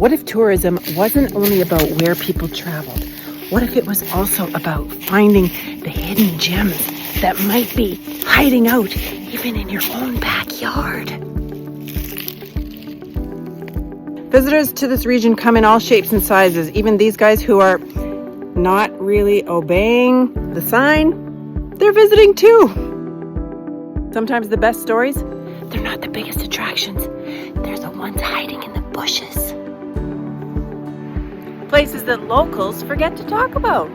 What if tourism wasn't only about where people traveled? What if it was also about finding the hidden gems that might be hiding out even in your own backyard? Visitors to this region come in all shapes and sizes. Even these guys who are not really obeying the sign, they're visiting too. Sometimes the best stories, they're not the biggest attractions. They're the ones hiding in the bushes. Places that locals forget to talk about.